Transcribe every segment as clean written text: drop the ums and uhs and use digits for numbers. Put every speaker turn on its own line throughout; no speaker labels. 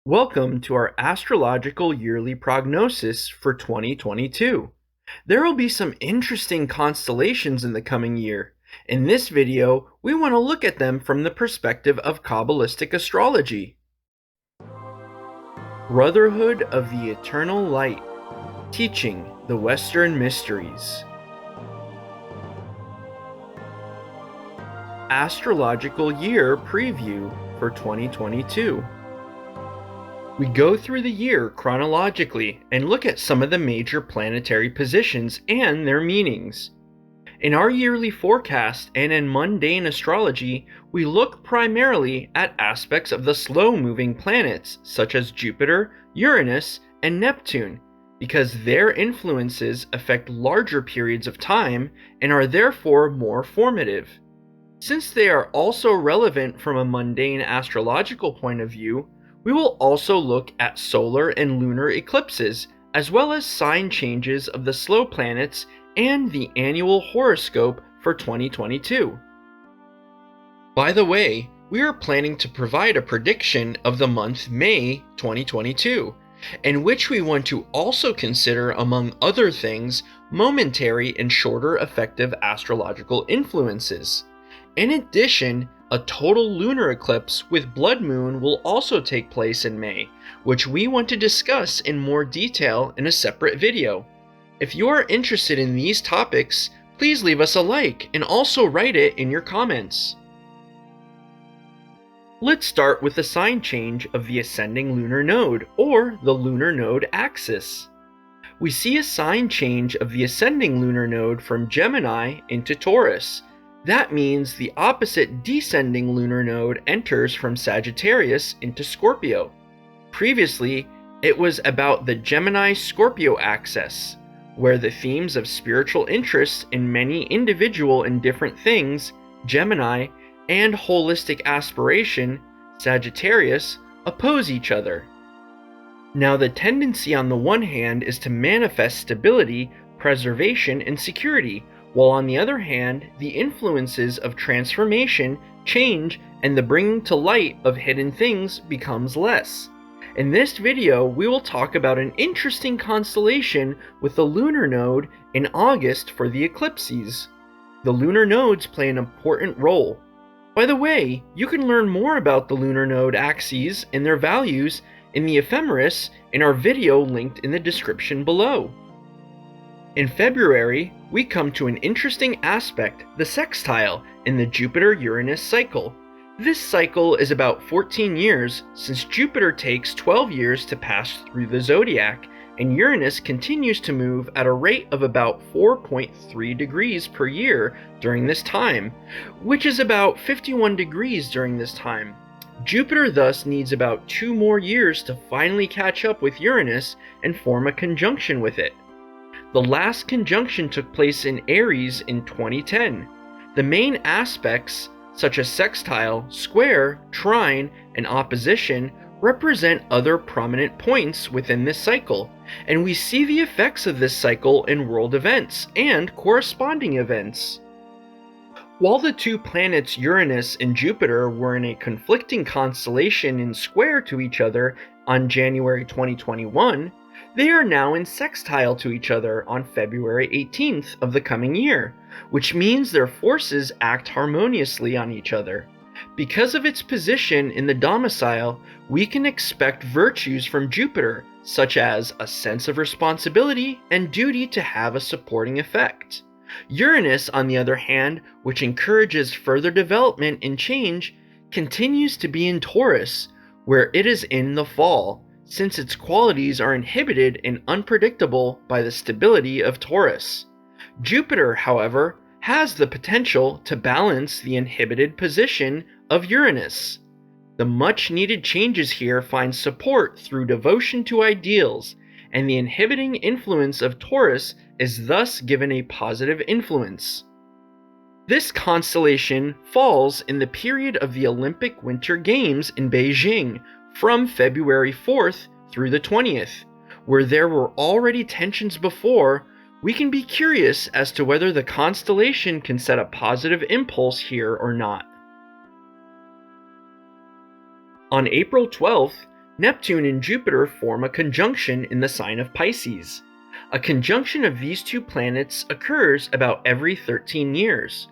Welcome to our astrological yearly prognosis for 2022. There will be some interesting constellations in the coming year. In this video, we want to look at them from the perspective of Qabbalistic astrology. Brotherhood of the Eternal Light, Teaching the Western Mysteries. Astrological Year Preview for 2022. We go through the year chronologically and look at some of the major planetary positions and their meanings. In our yearly forecast and in mundane astrology, we look primarily at aspects of the slow-moving planets such as Jupiter, Uranus, and Neptune, because their influences affect larger periods of time and are therefore more formative. Since they are also relevant from a mundane astrological point of view, we will also look at solar and lunar eclipses, as well as sign changes of the slow planets and the annual horoscope for 2022. By the way, we are planning to provide a prediction of the month May 2022, in which we want to also consider, among other things, momentary and shorter effective astrological influences. In addition, a total lunar eclipse with blood moon will also take place in May, which we want to discuss in more detail in a separate video. If you are interested in these topics, please leave us a like and also write it in your comments. Let's start with the sign change of the ascending lunar node, or the lunar node axis. We see a sign change of the ascending lunar node from Gemini into Taurus. That means the opposite descending lunar node enters from Sagittarius into Scorpio. Previously, it was about the Gemini-Scorpio axis, where the themes of spiritual interest in many individual and different things, Gemini, and holistic aspiration, Sagittarius, oppose each other. Now the tendency on the one hand is to manifest stability, preservation, and security, while on the other hand, the influences of transformation, change, and the bringing to light of hidden things becomes less. In this video, we will talk about an interesting constellation with the lunar node in August for the eclipses. The lunar nodes play an important role. By the way, you can learn more about the lunar node axes and their values in the ephemeris in our video linked in the description below. In February, we come to an interesting aspect, the sextile, in the Jupiter-Uranus cycle. This cycle is about 14 years, since Jupiter takes 12 years to pass through the zodiac, and Uranus continues to move at a rate of about 4.3 degrees per year during this time, which is about 51 degrees during this time. Jupiter thus needs about 2 more years to finally catch up with Uranus and form a conjunction with it. The last conjunction took place in Aries in 2010. The main aspects, such as sextile, square, trine, and opposition, represent other prominent points within this cycle, and we see the effects of this cycle in world events and corresponding events. While the two planets Uranus and Jupiter were in a conflicting constellation in square to each other on January 2021, they are now in sextile to each other on February 18th of the coming year, which means their forces act harmoniously on each other. Because of its position in the domicile, we can expect virtues from Jupiter, such as a sense of responsibility and duty to have a supporting effect. Uranus, on the other hand, which encourages further development and change, continues to be in Taurus, where it is in the fall, since its qualities are inhibited and unpredictable by the stability of Taurus. Jupiter, however, has the potential to balance the inhibited position of Uranus. The much-needed changes here find support through devotion to ideals, and the inhibiting influence of Taurus is thus given a positive influence. This constellation falls in the period of the Olympic Winter Games in Beijing, from February 4th through the 20th, where there were already tensions before. We can be curious as to whether the constellation can set a positive impulse here or not. On April 12th, Neptune and Jupiter form a conjunction in the sign of Pisces. A conjunction of these two planets occurs about every 13 years.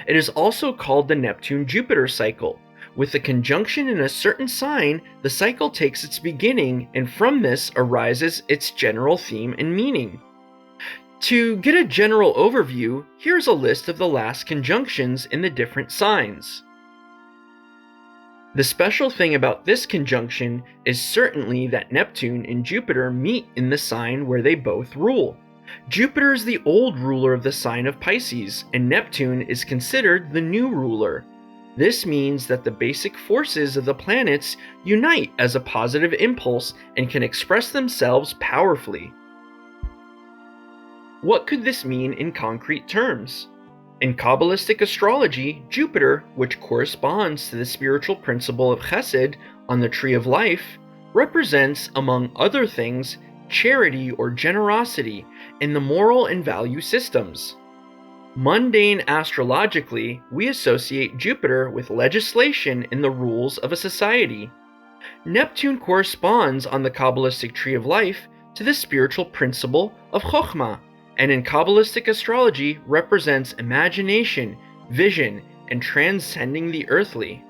It is also called the Neptune-Jupiter cycle. With the conjunction in a certain sign, the cycle takes its beginning, and from this arises its general theme and meaning. To get a general overview, here's a list of the last conjunctions in the different signs. The special thing about this conjunction is certainly that Neptune and Jupiter meet in the sign where they both rule. Jupiter is the old ruler of the sign of Pisces, and Neptune is considered the new ruler. This means that the basic forces of the planets unite as a positive impulse and can express themselves powerfully. What could this mean in concrete terms? In Qabbalistic astrology, Jupiter, which corresponds to the spiritual principle of Chesed on the tree of life, represents, among other things, charity or generosity in the moral and value systems. Mundane astrologically, we associate Jupiter with legislation in the rules of a society. Neptune corresponds on the Kabbalistic tree of life to the spiritual principle of Chokhmah, and in Kabbalistic astrology represents imagination, vision, and transcending the earthly.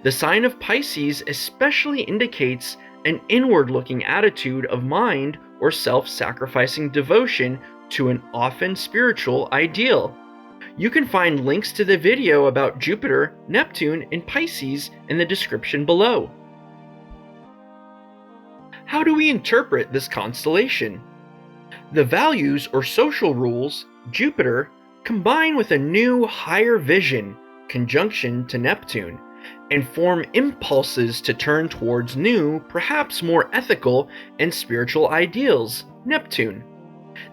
The sign of Pisces especially indicates an inward-looking attitude of mind or self-sacrificing devotion to an often spiritual ideal. You can find links to the video about Jupiter, Neptune, and Pisces in the description below. How do we interpret this constellation? The values or social rules, Jupiter, combine with a new, higher vision, conjunction to Neptune, and form impulses to turn towards new, perhaps more ethical and spiritual ideals, Neptune.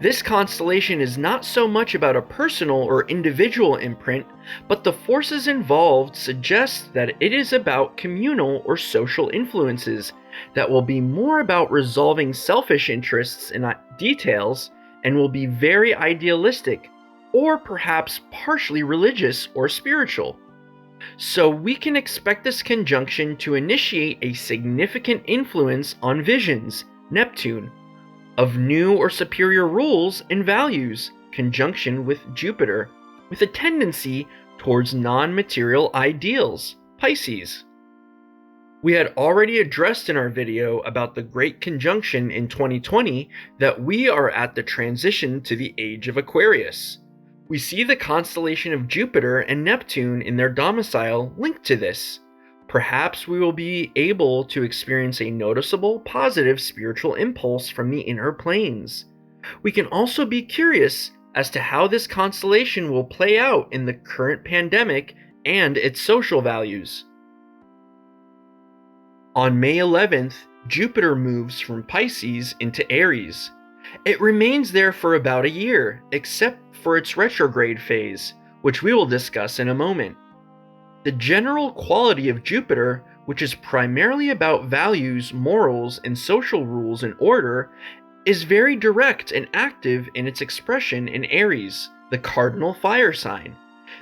This constellation is not so much about a personal or individual imprint, but the forces involved suggest that it is about communal or social influences that will be more about resolving selfish interests and details, and will be very idealistic, or perhaps partially religious or spiritual. So we can expect this conjunction to initiate a significant influence on visions, Neptune, of new or superior rules and values, conjunction with Jupiter, with a tendency towards non-material ideals, Pisces. We had already addressed in our video about the Great Conjunction in 2020 that we are at the transition to the age of Aquarius. We see the constellation of Jupiter and Neptune in their domicile linked to this. Perhaps we will be able to experience a noticeable positive spiritual impulse from the inner planes. We can also be curious as to how this constellation will play out in the current pandemic and its social values. On May 11th, Jupiter moves from Pisces into Aries. It remains there for about a year, except for its retrograde phase, which we will discuss in a moment. The general quality of Jupiter, which is primarily about values, morals, and social rules and order, is very direct and active in its expression in Aries, the cardinal fire sign.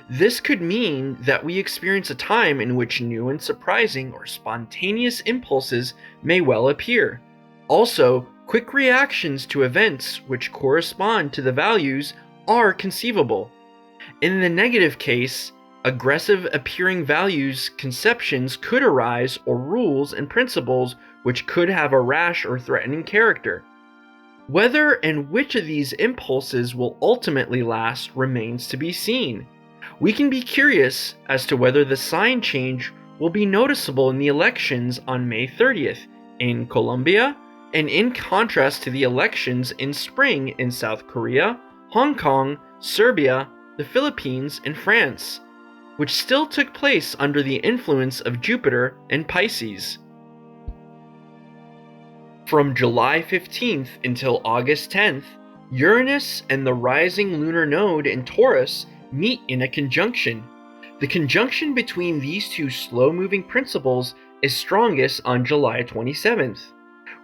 This could mean that we experience a time in which new and surprising or spontaneous impulses may well appear. Also, quick reactions to events which correspond to the values are conceivable. In the negative case, aggressive appearing values conceptions could arise, or rules and principles which could have a rash or threatening character. Whether and which of these impulses will ultimately last remains to be seen. We can be curious as to whether the sign change will be noticeable in the elections on May 30th in Colombia, and in contrast to the elections in spring in South Korea, Hong Kong, Serbia, the Philippines, and France, which still took place under the influence of Jupiter and Pisces. From July 15th until August 10th, Uranus and the rising lunar node in Taurus meet in a conjunction. The conjunction between these two slow-moving principles is strongest on July 27th.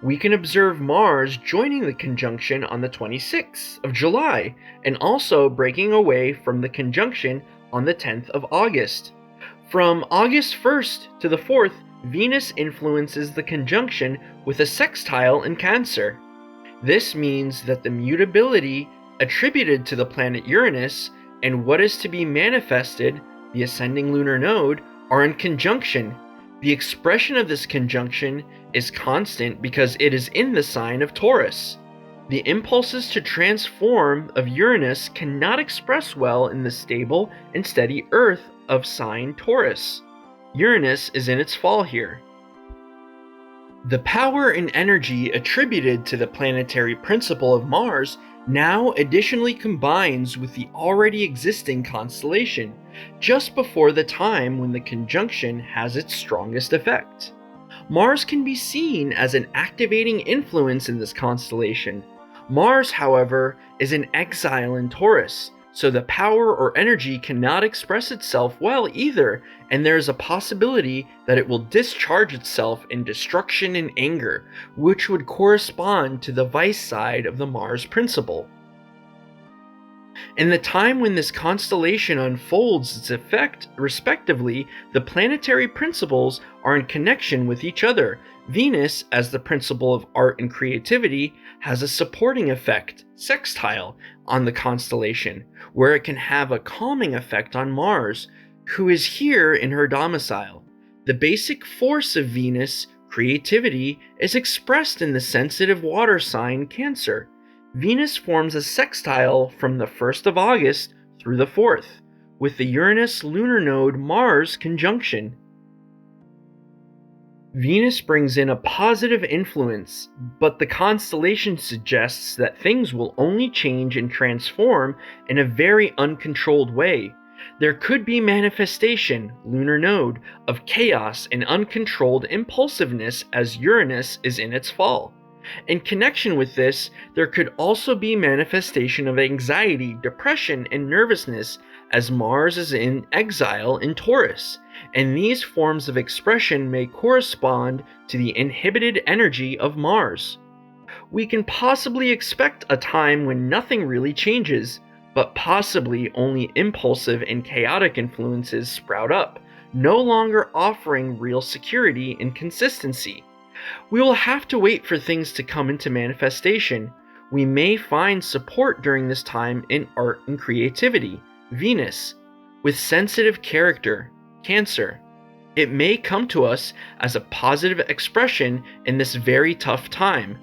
We can observe Mars joining the conjunction on the 26th of July, and also breaking away from the conjunction on the 10th of August. From August 1st to the 4th, Venus influences the conjunction with a sextile in Cancer. This means that the mutability attributed to the planet Uranus and what is to be manifested, the ascending lunar node, are in conjunction. The expression of this conjunction is constant because it is in the sign of Taurus. The impulses to transform of Uranus cannot express well in the stable and steady Earth of sign Taurus. Uranus is in its fall here. The power and energy attributed to the planetary principle of Mars now additionally combines with the already existing constellation, just before the time when the conjunction has its strongest effect. Mars can be seen as an activating influence in this constellation. Mars, however, is in exile in Taurus, so the power or energy cannot express itself well either, and there is a possibility that it will discharge itself in destruction and anger, which would correspond to the vice side of the Mars principle. In the time when this constellation unfolds its effect, respectively, the planetary principles are in connection with each other. Venus, as the principle of art and creativity, has a supporting effect, sextile, on the constellation, where it can have a calming effect on Mars, who is here in her domicile. The basic force of Venus, creativity, is expressed in the sensitive water sign Cancer. Venus forms a sextile from the 1st of August through the 4th, with the Uranus lunar node Mars conjunction. Venus brings in a positive influence, but the constellation suggests that things will only change and transform in a very uncontrolled way. There could be manifestation, lunar node, of chaos and uncontrolled impulsiveness as Uranus is in its fall. In connection with this, there could also be manifestation of anxiety, depression, and nervousness as Mars is in exile in Taurus, and these forms of expression may correspond to the inhibited energy of Mars. We can possibly expect a time when nothing really changes, but possibly only impulsive and chaotic influences sprout up, no longer offering real security and consistency. We will have to wait for things to come into manifestation. We may find support during this time in art and creativity, Venus, with sensitive character, Cancer. It may come to us as a positive expression in this very tough time.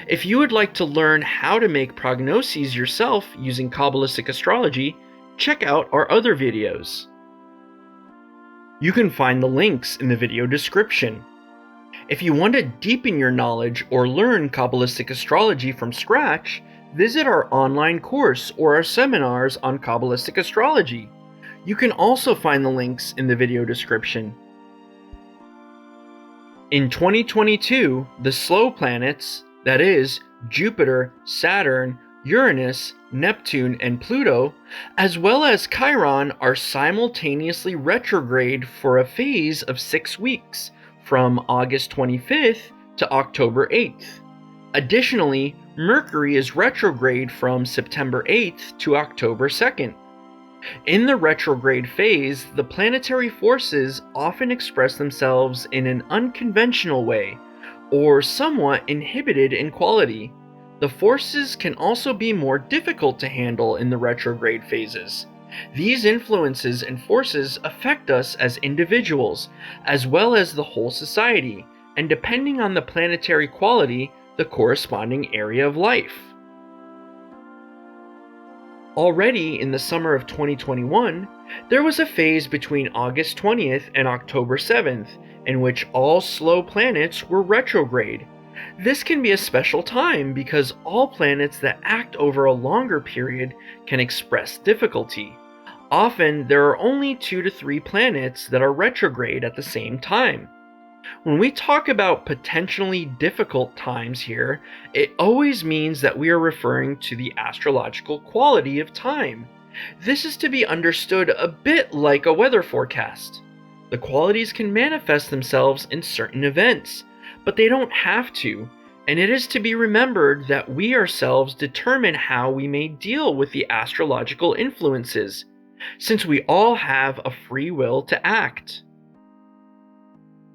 If you would like to learn how to make prognoses yourself using Qabbalistic astrology, check out our other videos. You can find the links in the video description. If you want to deepen your knowledge or learn Qabbalistic astrology from scratch, visit our online course or our seminars on Qabbalistic astrology. You can also find the links in the video description. In 2022, the slow planets, that is, Jupiter, Saturn, Uranus, Neptune, and Pluto, as well as Chiron, are simultaneously retrograde for a phase of 6 weeks, from August 25th to October 8th. Additionally, Mercury is retrograde from September 8th to October 2nd. In the retrograde phase, the planetary forces often express themselves in an unconventional way, or somewhat inhibited in quality. The forces can also be more difficult to handle in the retrograde phases. These influences and forces affect us as individuals, as well as the whole society, and depending on the planetary quality, the corresponding area of life. Already in the summer of 2021, there was a phase between August 20th and October 7th, in which all slow planets were retrograde. This can be a special time because all planets that act over a longer period can express difficulty. Often, there are only 2 to 3 planets that are retrograde at the same time. When we talk about potentially difficult times here, it always means that we are referring to the astrological quality of time. This is to be understood a bit like a weather forecast. The qualities can manifest themselves in certain events, but they don't have to, and it is to be remembered that we ourselves determine how we may deal with the astrological influences, since we all have a free will to act.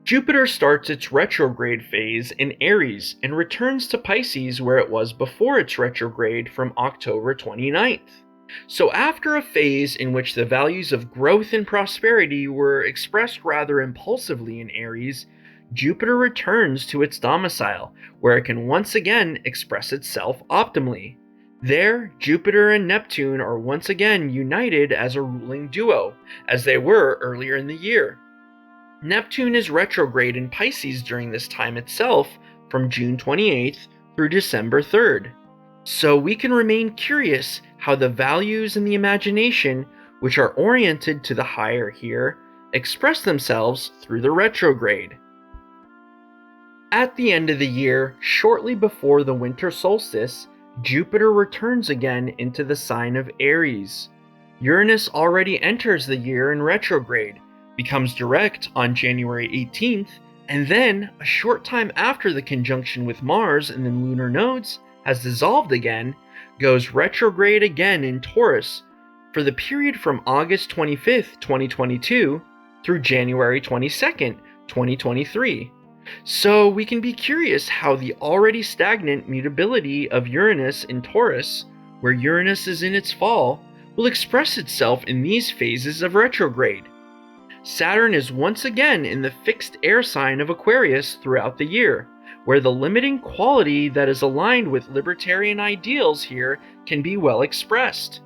Jupiter starts its retrograde phase in Aries and returns to Pisces where it was before its retrograde from October 29th. So after a phase in which the values of growth and prosperity were expressed rather impulsively in Aries, Jupiter returns to its domicile, where it can once again express itself optimally. There, Jupiter and Neptune are once again united as a ruling duo, as they were earlier in the year. Neptune is retrograde in Pisces during this time itself, from June 28th through December 3rd. So we can remain curious how the values and the imagination, which are oriented to the higher here, express themselves through the retrograde. At the end of the year, shortly before the winter solstice, Jupiter returns again into the sign of Aries. Uranus already enters the year in retrograde, becomes direct on January 18th, and then, a short time after the conjunction with Mars and the lunar nodes has dissolved again, goes retrograde again in Taurus for the period from August 25th, 2022 through January 22nd, 2023. So we can be curious how the already stagnant mutability of Uranus in Taurus, where Uranus is in its fall, will express itself in these phases of retrograde. Saturn is once again in the fixed air sign of Aquarius throughout the year, where the limiting quality that is aligned with libertarian ideals here can be well expressed.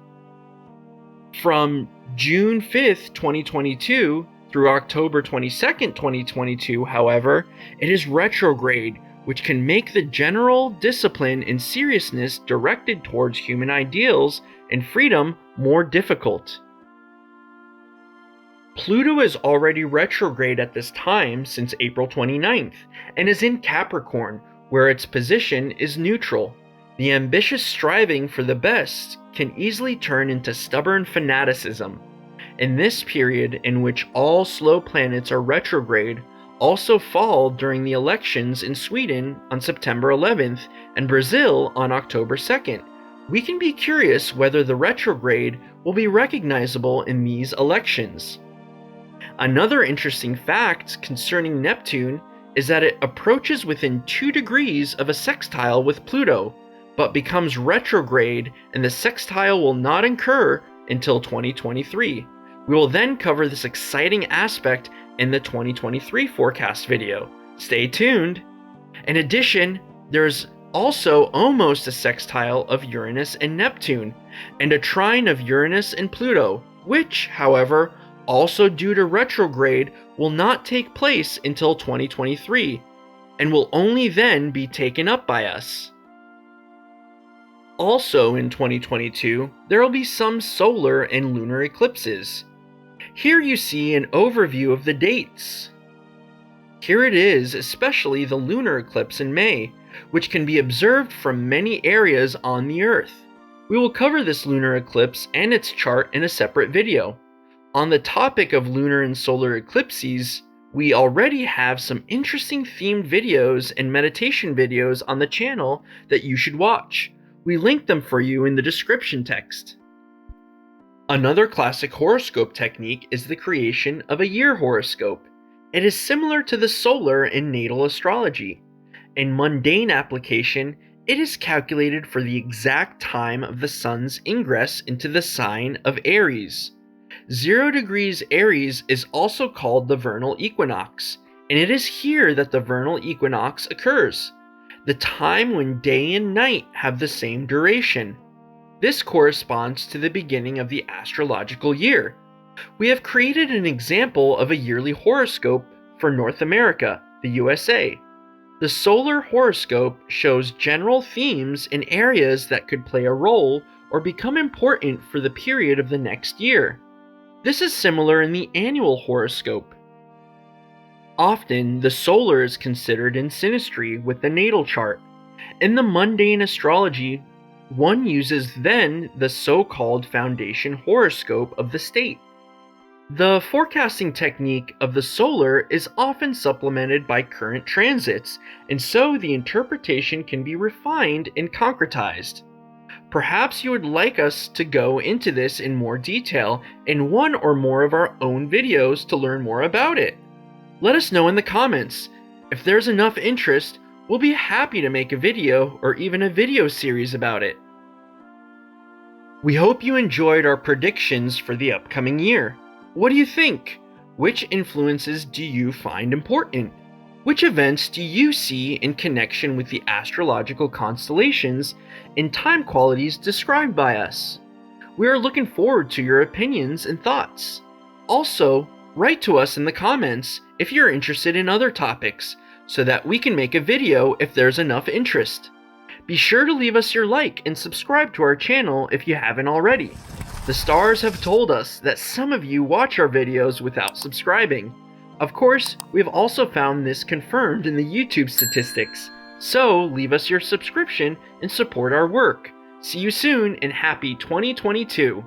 From June 5th, 2022 through October 22nd, 2022, however, it is retrograde, which can make the general discipline and seriousness directed towards human ideals and freedom more difficult. Pluto is already retrograde at this time since April 29th, and is in Capricorn, where its position is neutral. The ambitious striving for the best can easily turn into stubborn fanaticism. In this period, in which all slow planets are retrograde, also fall during the elections in Sweden on September 11th and Brazil on October 2nd. We can be curious whether the retrograde will be recognizable in these elections. Another interesting fact concerning Neptune is that it approaches within 2 degrees of a sextile with Pluto, but becomes retrograde, and the sextile will not occur until 2023. We will then cover this exciting aspect in the 2023 forecast video. Stay tuned! In addition, there's also almost a sextile of Uranus and Neptune, and a trine of Uranus and Pluto, which, however, also due to retrograde, will not take place until 2023, and will only then be taken up by us. Also in 2022, there will be some solar and lunar eclipses. Here you see an overview of the dates. Here it is, especially the lunar eclipse in May, which can be observed from many areas on the Earth. We will cover this lunar eclipse and its chart in a separate video. On the topic of lunar and solar eclipses, we already have some interesting themed videos and meditation videos on the channel that you should watch. We link them for you in the description text. Another classic horoscope technique is the creation of a year horoscope. It is similar to the solar and natal astrology. In mundane application, it is calculated for the exact time of the sun's ingress into the sign of Aries. 0 degrees Aries is also called the vernal equinox, and it is here that the vernal equinox occurs, the time when day and night have the same duration. This corresponds to the beginning of the astrological year. We have created an example of a yearly horoscope for North America, the USA. The solar horoscope shows general themes in areas that could play a role or become important for the period of the next year. This is similar in the annual horoscope. Often, the solar is considered in synastry with the natal chart. In the mundane astrology, one uses then the so-called foundation horoscope of the state. The forecasting technique of the solar is often supplemented by current transits, and so the interpretation can be refined and concretized. Perhaps you would like us to go into this in more detail in one or more of our own videos to learn more about it. Let us know in the comments. If there's enough interest, we'll be happy to make a video or even a video series about it. We hope you enjoyed our predictions for the upcoming year. What do you think? Which influences do you find important? Which events do you see in connection with the astrological constellations and time qualities described by us? We are looking forward to your opinions and thoughts. Also, write to us in the comments if you're interested in other topics, so that we can make a video if there's enough interest. Be sure to leave us your like and subscribe to our channel if you haven't already. The stars have told us that some of you watch our videos without subscribing. Of course, we have also found this confirmed in the YouTube statistics, so leave us your subscription and support our work. See you soon and happy 2022!